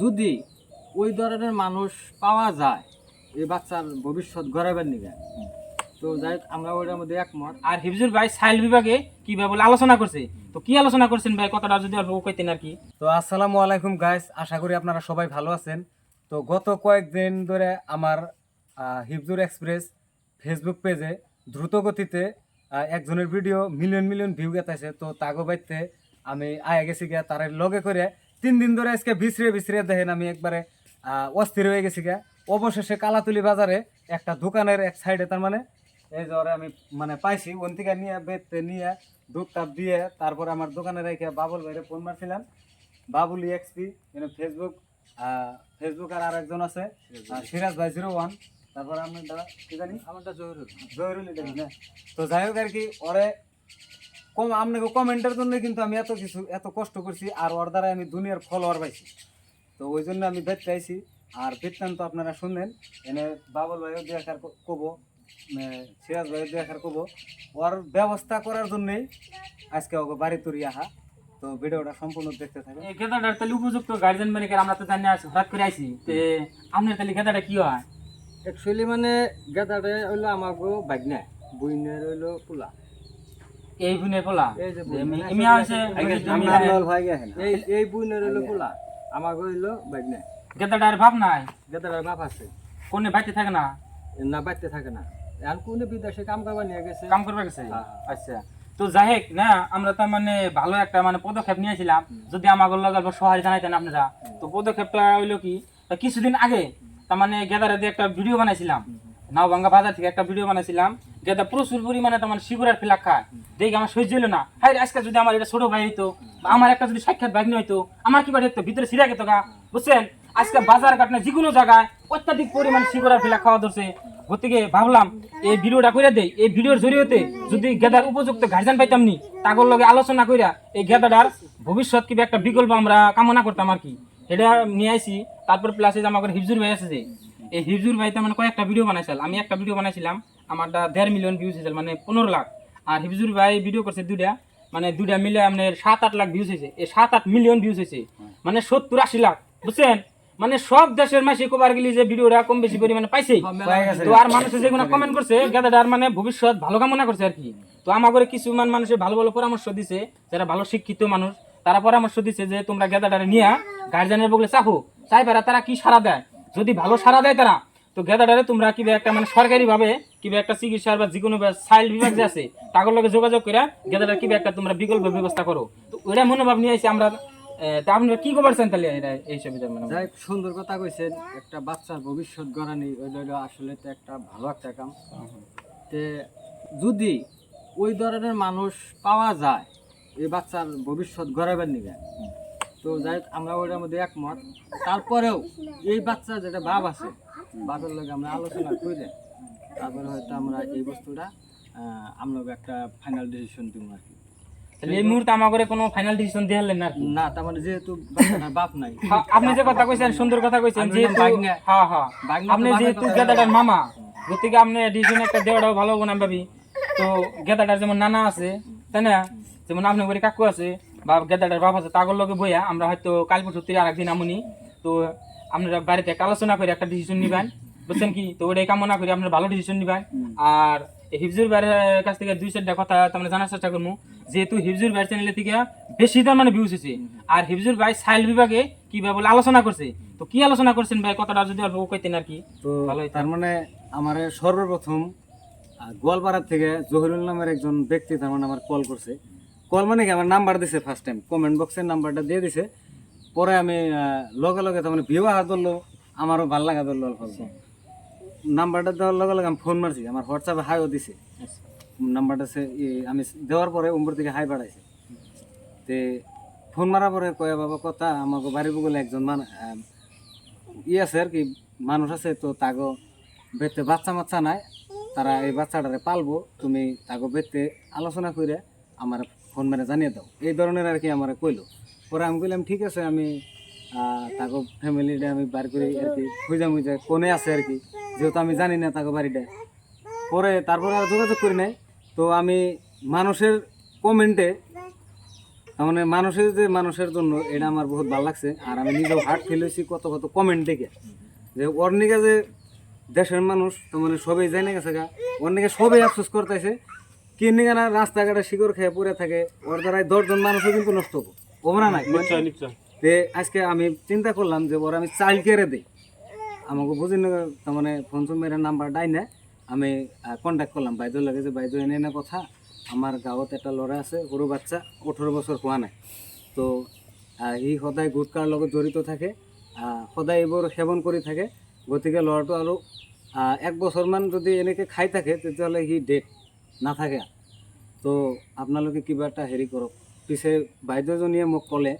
যদি ওই ধরনের মানুষ পাওয়া যায় এই বাচ্চার ভবিষ্যৎ গড়াবার নিগে, তো যাই হোক আমরা ওইটার মধ্যে একমত। আর হিফজুর ভাই সাইল বিভাগে কিভাবে বলে আলোচনা করছে, তো কি আলোচনা করছেন ভাই, কথাটা যদি অল্প কইতেন আর কি। তো আসসালামু আলাইকুম গাইস, আশা করি আপনারা সবাই ভালো আছেন। তো গত কয়েকদিন ধরে আমার হিফজুর এক্সপ্রেস ফেসবুক পেজে দ্রুত গতিতে একজনের ভিডিও মিলিয়ন মিলিয়ন ভিউ গেতেছে। তো তাগো বাইতে আমি আয়া গেছি গিয়া তার লগে করে 3 দিন ধরে আজকে বিছড়ে বিছড়ে দেখেন আমি একবারে অস্থির হয়ে গেছি গিয়া। অবশেষে কালাতুলি বাজারে একটা দোকানের এক সাইডে তার মানে এই যে ওরে আমি মানে পাইছি ওন থেকে নিয়ে বেতে নিয়ে দুধ টাপ দিয়ে তারপর আমার দোকানে রেখে বাবুল ভাইরে ফোন মারছিলাম। বাবুল এক্সপি ফেসবুক ফেসবুক আর আরেকজন আছে সিরাজ ভাই 01। তারপর আপনার দাদা কি জানি আমারটা জরুরি জহিরুল এটা না। তো যাই হোক আর কি ওরে আপনাকে কমেন্টের জন্য কিন্তু আমি এত কিছু এত কষ্ট করছি আর ওর দ্বারা আমি দুনিয়ার ফলোয়ার পাইছি। তো ওই জন্য আমি বেচতে আইছি। আর বৃত্তান্ত আপনারা শুনলেন, এনে বাবুল ভাইও দুই একার কবো, সিরাজ ভাইও দুই একার কবো। ওর ব্যবস্থা করার জন্যই আজকে ওকে বাড়ি তুরি আহা। তো ভিডিওটা সম্পূর্ণ দেখতে থাকেন। এই গেদাটার তাহলে উপযুক্ত গার্জেন মানে আমরা তো জানি আছি, হঠাৎ করে আইছি, তে আপনার তাহলে গেদাটা কি হয়? অ্যাকচুয়ালি মানে গেদারে হইলো আমাকে বাগনা বইনের হইলো পোলা। এই বুনের পোলা এই যে বুন, এমি আছে এই বইনের হইলো পোলা, আমাকে হইলো বাগনা। গেদাটার ভাব নাই, গেদারের বাপ আছে কোনে বাইতে থাকে না, না বাড়তে থাকে না, এখন কোনে বিদেশে কাম করবার নিয়ে গেছে। কাম করবে গেছে। হ্যাঁ। আচ্ছা, তো যাই হোক না, আমরা তো মানে ভালো একটা মানে পদক্ষেপ নিয়েছিলাম, যদি আমাকে লগাল সহায় জানাইতেন আপনারা। তো পদক্ষেপটা হইলো কি, তো কিছুদিন আগে তার মানে গেদারে দিয়ে একটা ভিডিও বানাইছিলাম, নাওভাঙ্গা বাজার থেকে একটা ভিডিও বানাইছিলাম। গেদা প্রচুর পরিমাণে তার মানে শিগুরার ফিলাক খায়, দেখে আমার সহ্য হইলো না। হ্যাঁ, আজকে যদি আমার এটা ছোট ভাই হইতো বা আমার একটা যদি সাক্ষাৎ ভাগ্নি হইতো, আমার কি বাড়ি হইতো ভিতরে ছিঁড়া গেত গা, বুঝছেন? আজকে বাজার ঘাট না যে কোনো জায়গায় অত্যাধিক পরিমাণ শিগুরার ফিলাক খাওয়া ধরছে। গতিকে ভাবলাম এই ভিডিওটা করে দেই, এই ভিডিওর জরিয়তে যদি গেদার উপযুক্ত গার্জিয়ান পাইতাম নি, তাগর লগে আলোচনা কইরা এই গেদাটার ভবিষ্যৎ কি একটা বিকল্প আমরা কামনা করতাম আর কি, এটা নিয়ে আইছি। তারপর প্লাসে আমার হিফজুর ভাই আছে, যে এই হিফজুর ভাই মানে কয়েকটা ভিডিও বানাইছিল, আমি একটা ভিডিও বানাইছিলাম, আমারটা 1.5 মিলিয়ন ভিউজ হয়েছিল, মানে 15 লাখ। আর হিফজুর ভাই ভিডিও করছে দুইটা, মানে দুইটা মিলে আপনার 7-8 লাখ ভিউজ হয়েছে। এই 7-8 মিলিয়ন ভিউজ হয়েছে, মানে 70-80 লাখ, বুঝছেন? মানে সব দেশের মাসে কবার গেলি যে ভিডিওটা কম বেশি পরিমাণে পাইছে। তো আর মানুষে যেগুলো কমেন্ট করছে গেদাটার মানে ভবিষ্যৎ ভালো কামনা করছে আর কি। তো আমাকে কিছু মানুষের ভালো ভালো পরামর্শ দিছে, যারা ভালো শিক্ষিত মানুষ, তারা পরামর্শ দিছে যে তোমরা গেদাটারে নিয়ে গার্জিয়ানের বগলে চাপো, চাই পারা তারা কি সারা দেয়। যদি ভালো সারা দেয় তারা, তো গেদাটারে তোমরা কিভাবে একটা মানে সরকারি ভাবে কিভাবে একটা চিকিৎসার বা যে কোনো চাইল্ড বিভাগ যে আছে তাদের লগে যোগাযোগ করে গেদাটার কিভাবে একটা তোমরা বিকল্প ব্যবস্থা করো। তো ওইটা মনোভাব নিয়ে আসি আমরা। তা আপনারা কি করছেন তাহলে এই সব মানে? যাই হোক, সুন্দর কথা কইছেন, একটা বাচ্চার ভবিষ্যৎ গড়ানি ওইটা আসলে তো একটা ভালো একটা কাম। তে যদি ওই ধরনের মানুষ পাওয়া যায় এই বাচ্চার ভবিষ্যৎ গড়াবার নিগে, তো যাই হোক আমরা ওইটার মধ্যে একমত। তারপরেও এই বাচ্চা যেটা বাপ আছে, বাপের লগে আমরা আলোচনা করে তারপরে হয়তো আমরা এই বস্তুটা আমরা একটা ফাইনাল ডিসিশন দিব আর কি। তাহলে এই মুহূর্তে আমাকে কোনো ফাইনাল ডিসিশন দিয়ে হলেন না আর কি? না, তার মানে যেহেতু বাচ্চাটার বাপ নাই। আপনি যে কথা কইছেন সুন্দর কথা কইছেন, আমি যেহেতু বাগনা। হ্যাঁ হ্যাঁ বাগনা তো আপনি বাপের যেহেতু কথা- গেদাটার মামা, গতিকে আপনি ডিসিশন একটা দেওয়াটাও ভালো হবে না ভাবি। তো গেদাটার যেমন নানা আছে, তাই না, যেমন আপনার বাড়ি কাকু আছে বা গেদাটার বাপ আছে, তাগর লগে বইয়া আমরা হয়তো কাল পরশুতে আরেকদিন আমুনি। তো আপনারা বাড়িতে একটা আলোচনা করে একটা ডিসিশন নিবেন, বুঝছেন কি? তো ওটাই কামনা করি আপনারা ভালো ডিসিশন নিবেন। আর হিফজুর ভাইয়ের কাছ থেকে 2-4টা কথা তোমরা জানার চেষ্টা করবো, যেহেতু হিফজুর ভাইয়ের চ্যানেলের থেকে বেশি তার মানে ভিউজ হয়েছে। আর হিফজুর ভাই সাইল বিভাগে কিভাবে বলে আলোচনা করছে, তো কি আলোচনা করছেন ভাই, কথাটা যদি অল্প কইতেন আর কি তো ভালো হইতো। তার মানে আমার সর্বপ্রথম গোয়ালপাড়া থেকে জহিরুল নামের একজন ব্যক্তি তার মানে আমার কল করছে। কল মানে কি আমার নাম্বার দিছে, ফার্স্ট টাইম কমেন্ট বক্সের নাম্বারটা দিয়ে দিছে। পরে আমি লগে লগে তার মানে ভিউ আহা ধরলো, আমারও ভাল লাগা ধরলো অল্প অল্প। নাম্বারটা দেওয়ার লগে লগে আমি ফোন মারছি, আমার হোয়াটসঅ্যাপে হাইও দিছে। নাম্বারটা আমি দেওয়ার পরে উম্বর থেকে হাই পাঠাইছে। তে ফোন মারার পরে কয়ে বাবা কথা আমাকে বাড়ির বগলে একজন আছে আর কি মানুষ আছে, তো তাগো বেতে বাচ্চা মাচ্চা নাই, তারা এই বাচ্চাটারে পালবো, তুমি তাগো বেতে আলোচনা করে আমার ফোন মেরে জানিয়ে দাও, এই ধরনের আর কি আমার কইলো। পরে আমি কইলাম ঠিক আছে, আমি তাগো ফ্যামিলিটা আমি বার করি আর কি খুঁজা মুজা কোনে আছে আর কি, যেহেতু আমি জানি না তাগো বাড়িটা। পরে তারপরে আর যোগাযোগ করি নাই। তো আমি মানুষের কমেন্টে তার মানে মানুষের জন্য এটা আমার বহুত ভালো লাগছে। আর আমি নিজেও হার্ট ফিল হয়েছি কত কত কমেন্ট দেখে, যে ওর নিকে যে দেশের মানুষ তার মানে সবাই জানে গেছে গা, ওর নিকে সবাই আফসোস করতেছে কি নিকে না রাস্তাঘাটে শিকড় খেয়ে পড়ে থাকে, ওর দ্বারাই 10 জন মানুষও কিন্তু নষ্ট হবো ওরা নাই। তে আজকে আমি চিন্তা করলাম যে ওরা আমি চাইল্ড কেয়ারে দিই, আমাকে বুঝি না তার মানে ফোন মেয়ের নাম্বার ডাই না, আমি কন্ট্যাক্ট করলাম বাইদের লাগে, যে বাইদ এনে না কথা, আমার গাঁৱত একটা ল'ৰা আছে সৰু বাচ্চা 18 বছৰ হোৱা নাই, তো সি সদায় গুটকাৰ লগত জড়িত থাকে, সদায় এইবোৰ সেৱন কৰি থাকে, গতিকে ল'ৰাটো আৰু 1 বছৰমান যদি এনেকৈ খাই থাকে তেতিয়াহ'লে সি ডেড নাথাকে। তো আপোনালোকে কিবা এটা হেৰি কৰক। পিছে বাইদেউজনীয়ে মোক ক'লে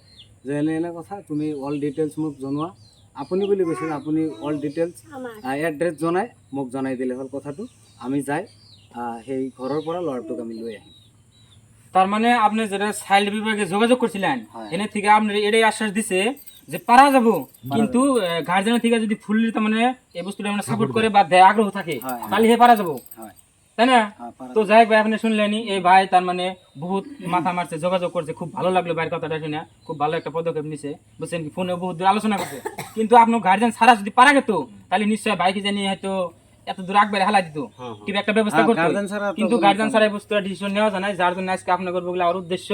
যে এনে কথা, তুমি অল ডিটেইলছ মোক জনোৱা, আপুনি বুলি কৈছিল, আপুনি অল ডিটেইলছ এড্ৰেছ জনাই মোক জনাই দিলে হ'ল কথাটো, আমি যাই সেই ঘৰৰ পৰা ল'ৰাটোক আমি লৈ আহিম। তার মানে আপনি যেটা চাইল্ড বিভাগে যোগাযোগ করছিলেন, হ্যাঁ। এনে থেকে আপনার এটাই আশ্বাস দিছে যে পারা যাব, কিন্তু গার্জেনের থেকে যদি ফুললি তার মানে এই বস্তুটা মানে সাপোর্ট করে বা দেয় আগ্রহ থাকে, হ্যাঁ। তাহলে হে পারা যাব, হয় তাই না? পারা তো যাই হোক ভাই, আপনি শুনলেনি এই ভাই তার মানে বহুত মাথা মারছে, যোগাযোগ করছে, খুব ভালো লাগলো ভাইয়ের কথাটা শুনে, খুব ভালো একটা পদক্ষেপ নিছে, বুঝছেন কি, ফোনে বহুত দূর আলোচনা করছে, কিন্তু আপনার গার্জেন ছাড়া যদি পারা গেত তাহলে নিশ্চয় ভাইকে জানি হয়তো এত দূর আগবাড়ি হালাই দিত, কিংবা একটা ব্যবস্থা করতো, গার্জেন ছাড়া তো কিন্তু কোনো গার্জেন ছাড়া এই বস্তুটা ডিসিশন নেওয়া যায় না, যার জন্য আজকে আপনার করবো আর উদ্দেশ্য।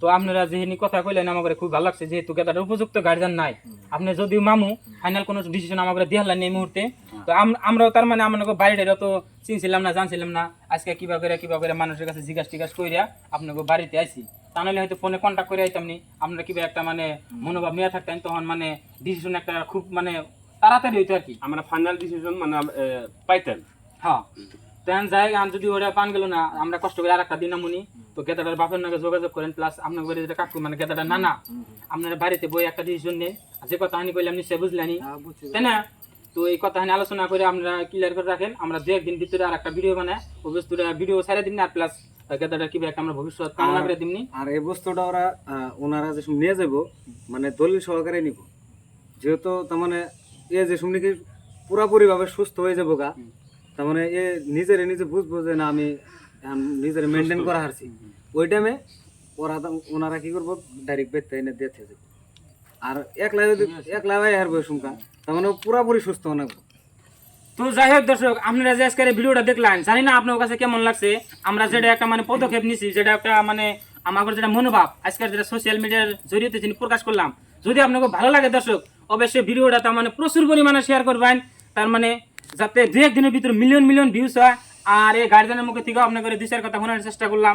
তো আপনারা যেহেতু কথা কইলেন আমার খুব ভালো লাগছে, যেহেতু গেদাটার উপযুক্ত গার্জেন নাই, আপনি যদিও মামু ফাইনাল কোনো ডিসিশন আমার দিয়ে হলেন এই মুহূর্তে, তো আমরাও তার মানে আমার বাড়িটা তো চিনছিলাম না, জানছিলাম না, আজকে কিভাবে করে মানুষের কাছে জিজ্ঞাসা কইরা আপনাকে বাড়িতে আইছি, তা নাহলে হয়তো ফোনে কন্ট্যাক্ট করে আইতাম নি, আপনারা কিভাবে একটা মানে মনোভাব নিয়ে থাকতেন, তখন মানে ডিসিশন একটা খুব মানে তাড়াতাড়ি হইতো আর কি, আমরা ফাইনাল ডিসিশন মানে পাইতেন। হ্যাঁ। তেন যাই আন যদি ওরা পান গেল না, আমরা কষ্ট করে আরেকটা দিন মুনি, তো গেদাটার বাপের নাকি যোগাযোগ করেন, প্লাস আপনার বাড়ি যেটা কাকু মানে গেদাটা নানা, আপনারা বাড়িতে বই একটা ডিসিশন নেই, যে কথা আমি কইলাম নিশ্চয় বুঝলেনি, তাই না? তো এই কথা নিয়ে আলোচনা করে আমরা ক্লিয়ার করে রাখেন, আমরা 2-1 দিন ভিতরে আর একটা ভিডিও বানাই, ওই বস্তুটা ভিডিও ছেড়ে দিন, আর প্লাস গেদাটা কিভাবে একটা আমরা ভবিষ্যৎ কামনা করে দিমনি। আর এই বস্তুটা ওনারা যে নিয়ে যাব মানে দলিল সহকারে নিব, যেহেতু তার মানে এ যে শুনি পুরাপুরি ভাবে সুস্থ হয়ে যাবো গা, তার মানে এ নিজে বুঝবো যে না আমি নিজের মেনটেন করা হারছি, ওই টাইমে ওনারা কি করবো ডাইরেক্ট বেতে এনে দিয়ে যাবে। আর একলা ভাই হারবো শুনকা, তার মানে পুরাপুরি সুস্থ অনাগো। তো যাই হোক দর্শক, আপনারা যে আজকের ভিডিওটা দেখলেন, জানি না আপনার কাছে কেমন লাগছে, আমরা যেটা একটা মানে পদক্ষেপ নিছি, যেটা একটা মানে আমার যেটা মনোভাব আজকের যেটা সোশ্যাল মিডিয়ার জরিয়ে যিনি প্রকাশ করলাম, যদি আপনাকে ভালো লাগে দর্শক, অবশ্যই ভিডিওটা তার মানে প্রচুর পরিমাণে শেয়ার করবেন, তার মানে যাতে 2-1 দিনের ভিতরে মিলিয়ন ভিউজ হয়। আর এই গার্জেনের মুখে থেকে আপনাকে 2-4 কথা শোনার চেষ্টা করলাম।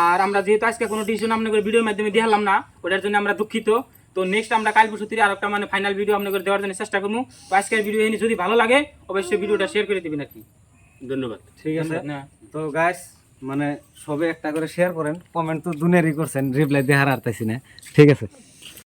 আর আমরা যেহেতু আজকে কোনো ডিসিশন আপনাকে ভিডিওর মাধ্যমে দেখালাম না, ওটার জন্য আমরা দুঃখিত। তো নেক্সট আমরা কাল পরশু আর একটা মানে ফাইনাল ভিডিও আপনাকে দেওয়ার জন্য চেষ্টা করবো। তো আজকের ভিডিও এনে যদি ভালো লাগে অবশ্যই ভিডিওটা শেয়ার করে দিবেন আর কি। ধন্যবাদ। ঠিক আছে, না তো গাইস মানে সবে একটা করে শেয়ার করেন, কমেন্ট তো দুনিয়ারই করছেন, রিপ্লাই দেখার আরতেছি না। ঠিক আছে।